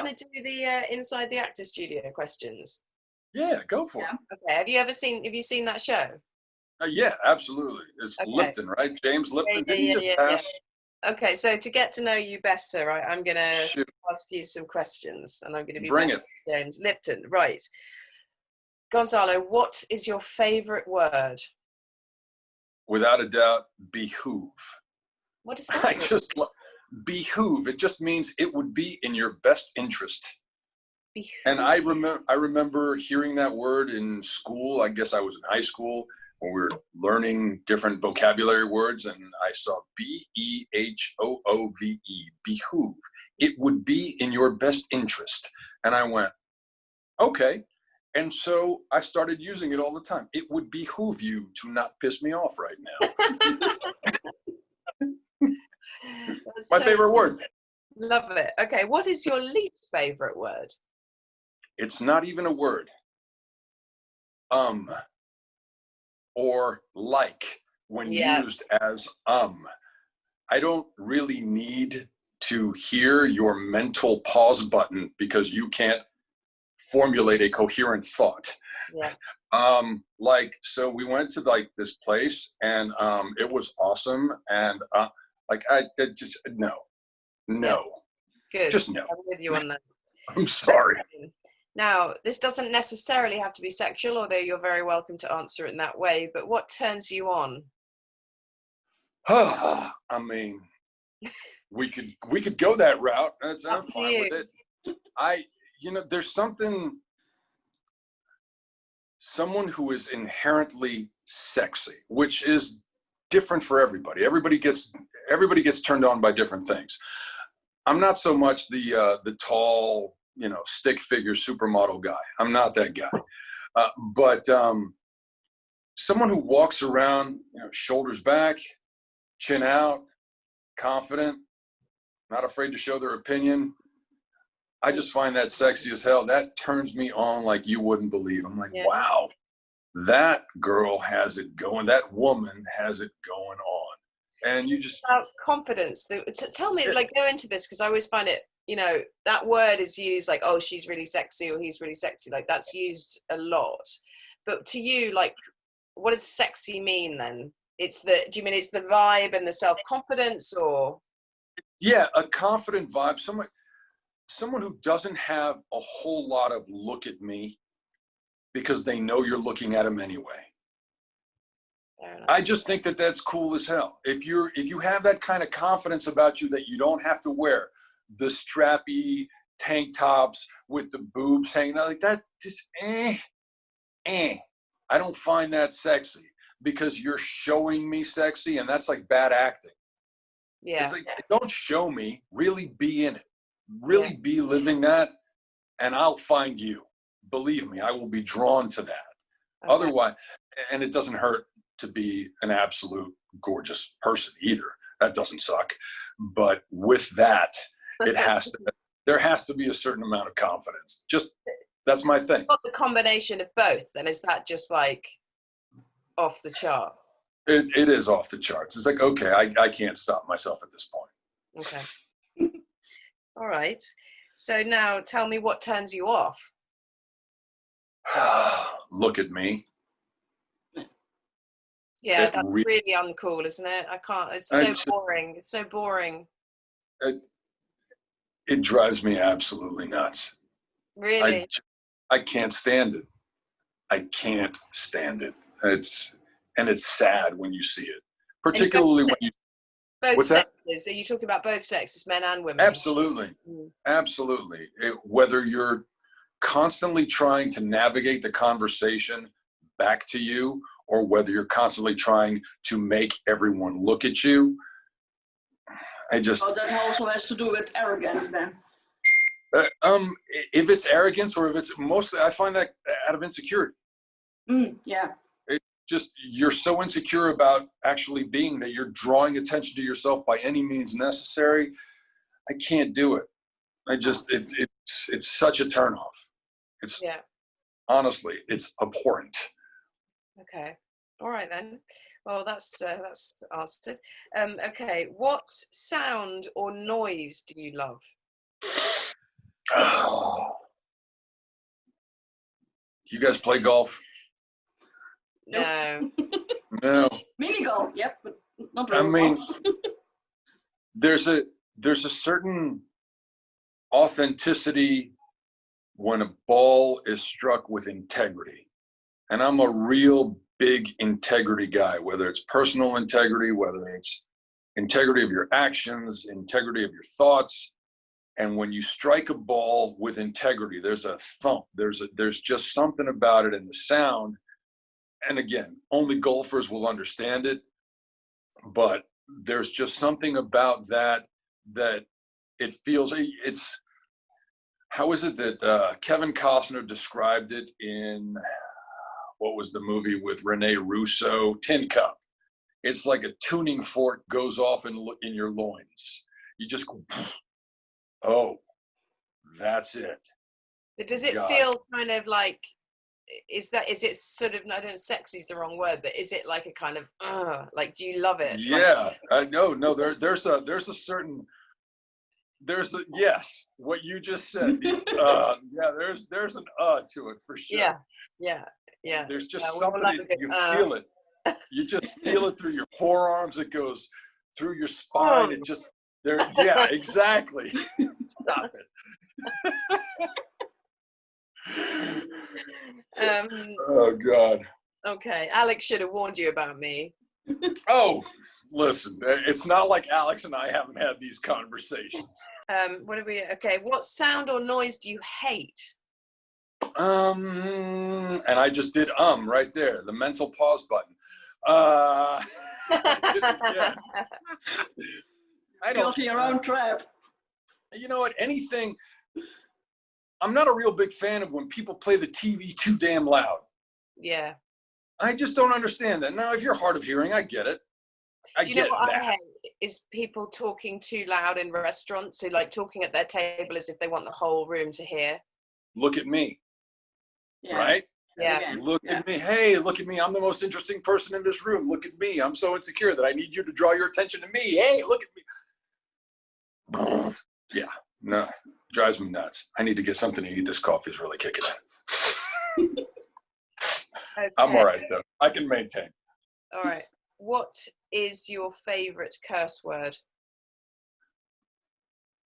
want to do the Inside the Actor Studio questions? Yeah, go for it. Okay. Have you seen that show? Yeah, absolutely. It's Okay. Lipton, right? James Lipton. Didn't he just pass? Okay, so to get to know you better, I'm going to ask you some questions, and I'm going to be Bring it. James Lipton. Right. Gonzalo, what is your favorite word? Without a doubt, behoove. What does that mean? Behoove. It just means it would be in your best interest. Behoove. And I remember hearing that word in school. I guess I was in high school when we were learning different vocabulary words, and I saw behoove, behoove. It would be in your best interest. And I went, okay. And so I started using it all the time. It would behoove you to not piss me off right now. My favorite word. Love it. Okay, what is your least favorite word? It's not even a word. Or like when used as I don't really need to hear your mental pause button because you can't formulate a coherent thought. Yeah. So we went to like this place and it was awesome, and I just no. Good. Just no. I'm with you on that. I'm sorry. Now, this doesn't necessarily have to be sexual, although you're very welcome to answer it in that way, but what turns you on? I mean, we could go that route. I'm fine with it. There's someone who is inherently sexy, which is different for everybody. Everybody gets turned on by different things. I'm not so much the tall, stick figure supermodel guy. I'm not that guy. But someone who walks around, shoulders back, chin out, confident, not afraid to show their opinion. I just find that sexy as hell. That turns me on like you wouldn't believe. I'm like, wow, that girl has it going. That woman has it going on. And you just about confidence. Tell me, go into this, because I always find it, that word is used like, oh, she's really sexy or he's really sexy. Like that's used a lot. But to you, like, what does sexy mean then? Do you mean it's the vibe and the self-confidence, or? Yeah, a confident vibe. Someone who doesn't have a whole lot of look at me because they know you're looking at them anyway. I just think that that's cool as hell. If you have that kind of confidence about you that you don't have to wear the strappy tank tops with the boobs hanging out like that, just I don't find that sexy because you're showing me sexy, and that's like bad acting. Yeah. It's like, don't show me, really be in it. Really be living that, and I'll find you. Believe me, I will be drawn to that. Okay. Otherwise, and it doesn't hurt to be an absolute gorgeous person either. That doesn't suck. But with that, there has to be a certain amount of confidence. Just, that's my thing. What's the combination of both? Then is that just like off the chart? It is off the charts. It's like, okay, I can't stop myself at this point. Okay. All right. So now tell me what turns you off. Look at me. Yeah, that's really uncool, isn't it? I can't. It's so boring. It's so boring. It drives me absolutely nuts. Really? I can't stand it. I can't stand it. It's sad when you see it, particularly when you. Both sexes. Are you talking about both sexes, men and women? Absolutely. Absolutely. Whether you're constantly trying to navigate the conversation back to you, or whether you're constantly trying to make everyone look at you, that also has to do with arrogance then. If it's arrogance, or if it's mostly, I find that out of insecurity. Yeah. Just, you're so insecure about actually being that you're drawing attention to yourself by any means necessary. I can't do it. It's such a turnoff. Honestly, it's abhorrent. Okay. All right then. Well, that's answered. Okay. What sound or noise do you love? You guys play golf? No. No. Mini golf, yep, but not I real mean, golf. there's a certain authenticity when a ball is struck with integrity. And I'm a real big integrity guy, whether it's personal integrity, whether it's integrity of your actions, integrity of your thoughts. And when you strike a ball with integrity, there's a thump. There's just something about it in the sound. And again, only golfers will understand it. But there's just something about that it feels, it's, how is it that Kevin Costner described it in, what was the movie with Rene Russo, Tin Cup? It's like a tuning fork goes off in your loins. You just go, oh, that's it. But does it God. feel kind of like, is it sort of, I don't know, sexy is the wrong word, but is it like a kind of, like, do you love it? Yeah, like, no, there's a certain, yes, what you just said. Yeah, there's an to it for sure. Yeah. There's just we'll something, you feel it. You just feel it through your forearms. It goes through your spine. It just, yeah, exactly. Stop it. Oh, God. Okay, Alex should have warned you about me. Oh, listen, it's not like Alex and I haven't had these conversations. What sound or noise do you hate? And I just did right there, the mental pause button. I did it again. I don't, Guilty your own trap. You know what, anything, I'm not a real big fan of when people play the TV too damn loud. Yeah. I just don't understand that. Now, if you're hard of hearing, I get it. Do you know what I hate is people talking too loud in restaurants, so like talking at their table as if they want the whole room to hear. Look at me. Yeah. Right? Yeah. Look at me. Hey, look at me. I'm the most interesting person in this room. Look at me. I'm so insecure that I need you to draw your attention to me. Hey, look at me. Yeah. No, drives me nuts. I need to get something to eat. This coffee's really kicking in. Okay. I'm all right, though. I can maintain. All right. What is your favorite curse word?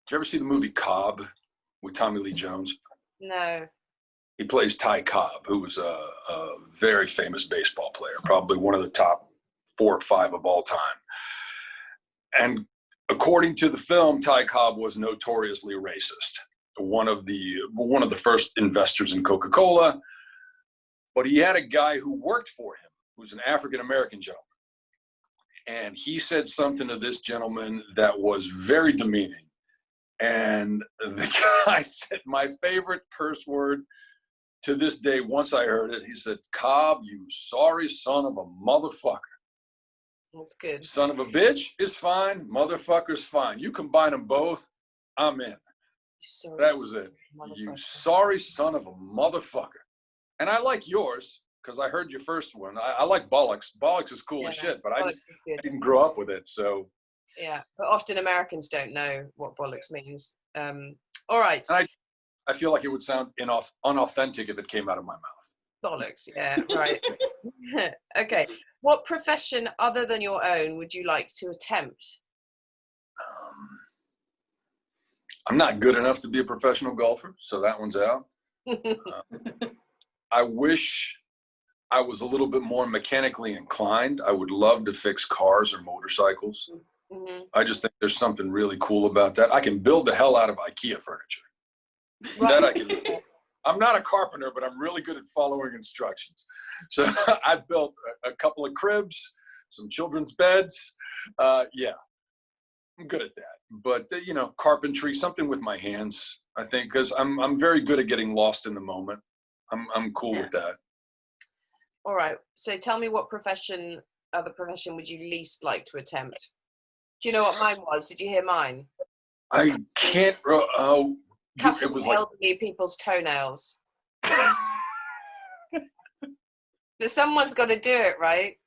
Did you ever see the movie Cobb with Tommy Lee Jones? No. He plays Ty Cobb, who was a very famous baseball player, probably one of the top 4 or 5 of all time. And according to the film, Ty Cobb was notoriously racist. One of the first investors in Coca-Cola. But he had a guy who worked for him, who's an African-American gentleman. And he said something to this gentleman that was very demeaning. And the guy said, my favorite curse word to this day, once I heard it, he said, Cobb, you sorry son of a motherfucker. That's good. Son of a bitch is fine. Motherfucker's fine. You combine them both, I'm in. That was it. You sorry son of a motherfucker. And I like yours because I heard your first one. I like bollocks. Bollocks is cool as shit, but I didn't grow up with it. So yeah, but often Americans don't know what bollocks means. All right. I feel like it would sound unauthentic if it came out of my mouth. Bollocks. Yeah. Right. Okay. What profession other than your own would you like to attempt? I'm not good enough to be a professional golfer, so that one's out. I wish I was a little bit more mechanically inclined. I would love to fix cars or motorcycles. Mm-hmm. I just think there's something really cool about that. I can build the hell out of IKEA furniture. Right. That I can do. I'm not a carpenter, but I'm really good at following instructions. So I built a couple of cribs, some children's beds. Yeah, I'm good at that. But, carpentry, something with my hands, I think, because I'm very good at getting lost in the moment. I'm cool with that. All right. So tell me what other profession would you least like to attempt? Do you know what mine was? Did you hear mine? I can't. Cutting it was elderly people's toenails. But someone's got to do it, right?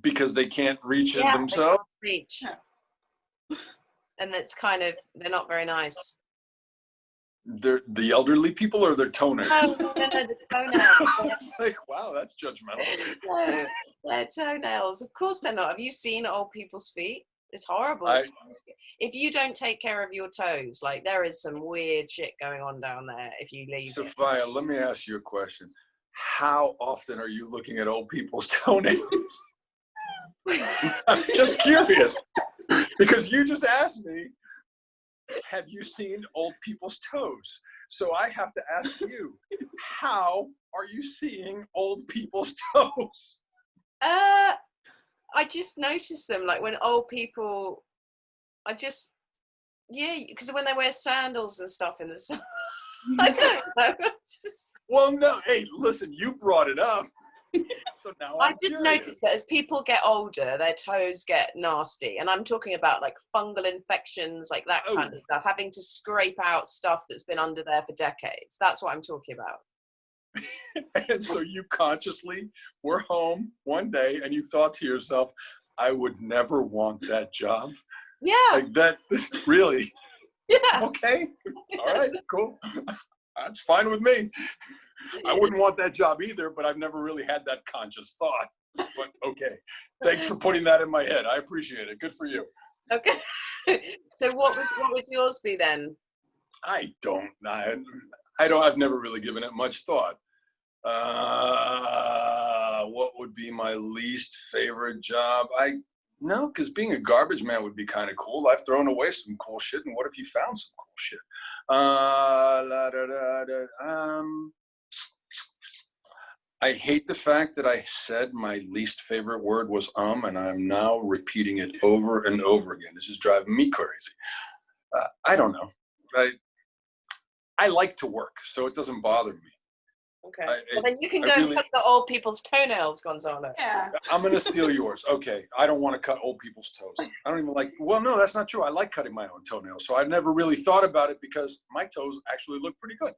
Because they can't reach it themselves? They can't reach. And that's they're not very nice. They're the elderly people or their toenails? No, the toenails. It's like, wow, that's judgmental. No, they're toenails. Of course they're not. Have you seen old people's feet? It's horrible. If you don't take care of your toes, like there is some weird shit going on down there if you leave it. Sophia, let me ask you a question. How often are you looking at old people's toenails? I'm just curious. Because you just asked me, have you seen old people's toes? So I have to ask you, how are you seeing old people's toes? I just notice them, like when old people, because when they wear sandals and stuff in the sun, I don't know. Well, no, hey, listen, you brought it up. So now I just noticed that as people get older, their toes get nasty. And I'm talking about like fungal infections, like that kind of stuff, having to scrape out stuff that's been under there for decades. That's what I'm talking about. And so you consciously were home one day and you thought to yourself, I would never want that job. Yeah. Like that, really? Yeah. Okay. All right, cool. That's fine with me. I wouldn't want that job either, but I've never really had that conscious thought. But okay. Thanks for putting that in my head. I appreciate it. Good for you. Okay. So what would yours be then? I've never really given it much thought. What would be my least favorite job? No, because being a garbage man would be kind of cool. I've thrown away some cool shit, and what if you found some cool shit? I hate the fact that I said my least favorite word was and I'm now repeating it over and over again. This is driving me crazy. I don't know. I like to work, so it doesn't bother me. Okay. Well, then you can go and cut the old people's toenails, Gonzalo. Yeah. I'm going to steal yours. Okay. I don't want to cut old people's toes. I don't even well, no, that's not true. I like cutting my own toenails. So I never really thought about it because my toes actually look pretty good.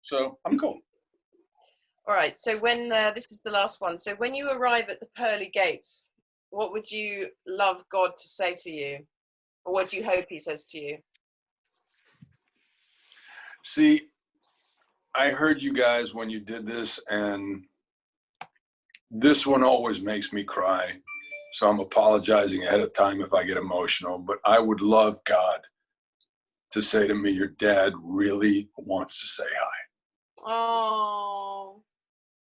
So I'm cool. All right. So when, this is the last one. So when you arrive at the pearly gates, what would you love God to say to you? Or what do you hope he says to you? See, I heard you guys when you did this, and this one always makes me cry. So I'm apologizing ahead of time if I get emotional, but I would love God to say to me, your dad really wants to say hi. Oh,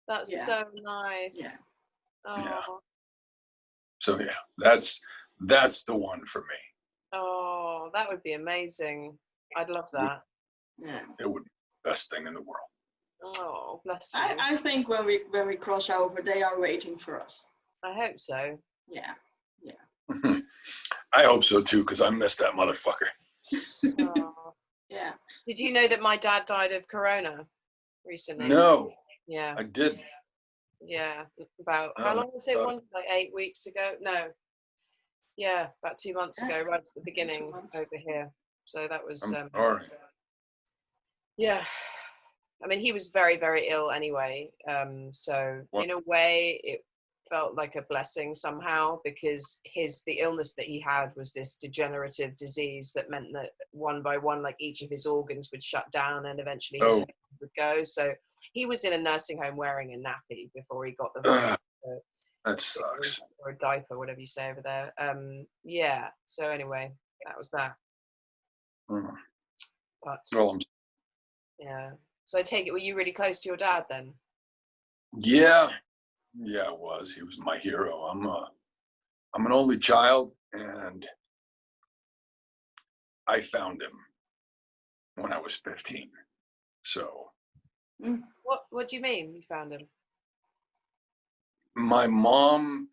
that's so nice. Yeah. Oh. Yeah. So yeah, that's the one for me. Oh, that would be amazing. I'd love that. Yeah. It would be the best thing in the world. Oh, bless you. I think when we cross over, they are waiting for us. I hope so. Yeah. I hope so too, because I miss that motherfucker. Oh. Yeah. Did you know that my dad died of corona recently? No. Yeah. I didn't. Yeah. About, how long was it? Like 8 weeks ago? No. Yeah, about 2 months ago, right at the beginning over here. So that was, all right. Yeah. I mean, he was very, very ill anyway. So in a way, it felt like a blessing somehow, because the illness that he had was this degenerative disease that meant that one by one, like each of his organs would shut down and eventually his organs would go. So he was in a nursing home wearing a nappy before he got the virus. That sucks. Or a diaper, whatever you say over there. Yeah. So anyway, that was that. But yeah. So I take it, were you really close to your dad then? Yeah, it was. He was my hero. I'm an only child, and I found him when I was 15. So. What do you mean you found him? My mom,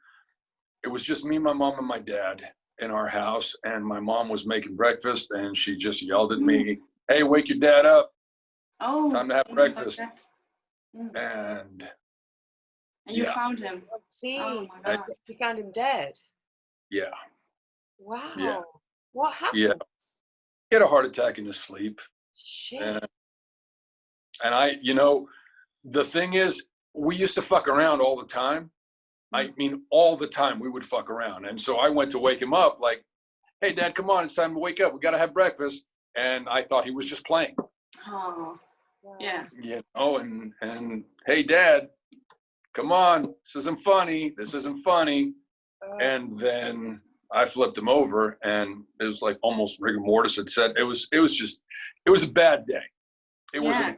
it was just me, my mom, and my dad in our house, and my mom was making breakfast, and she just yelled at me, "Hey, wake your dad up. Time to have breakfast." And you found him. See, oh my God. You found him dead. Yeah. Wow. Yeah. What happened? Yeah. He had a heart attack in his sleep. Shit. And I, the thing is, we used to fuck around all the time. I mean, all the time we would fuck around. And so I went to wake him up like, "Hey, Dad, come on, it's time to wake up. We got to have breakfast." And I thought he was just playing. Oh, yeah. And hey, Dad, come on, this isn't funny. This isn't funny. And then I flipped him over, and it was like almost rigor mortis had said. It was a bad day. It was a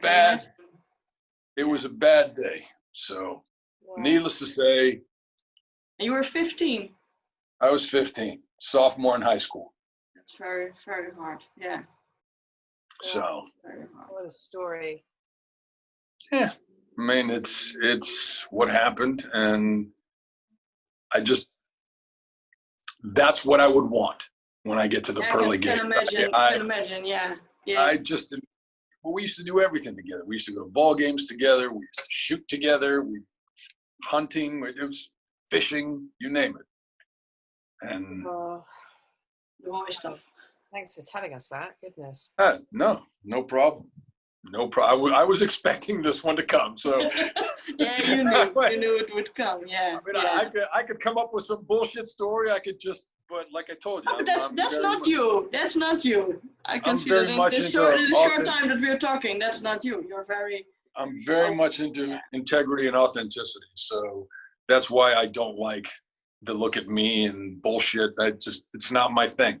bad day. So, needless to say, you were 15. I was 15, sophomore in high school. That's very, very hard. Yeah. So, what a story. Yeah, I mean, it's what happened, and that's what I would want when I get to the pearly gates. Can imagine, yeah. We used to do everything together. We used to go to ball games together. We used to shoot together. Hunting, it was fishing, you name it. And the boy stuff. Thanks for telling us that. Goodness. No problem. No problem. I was expecting this one to come. So yeah, you knew it would come. Yeah. I mean, I could come up with some bullshit story. But like I told you, but that's not you. That's not you. I can see that in the short time that we're talking. That's not you. I'm very much into integrity and authenticity. So that's why I don't like the look at me and bullshit. It's not my thing.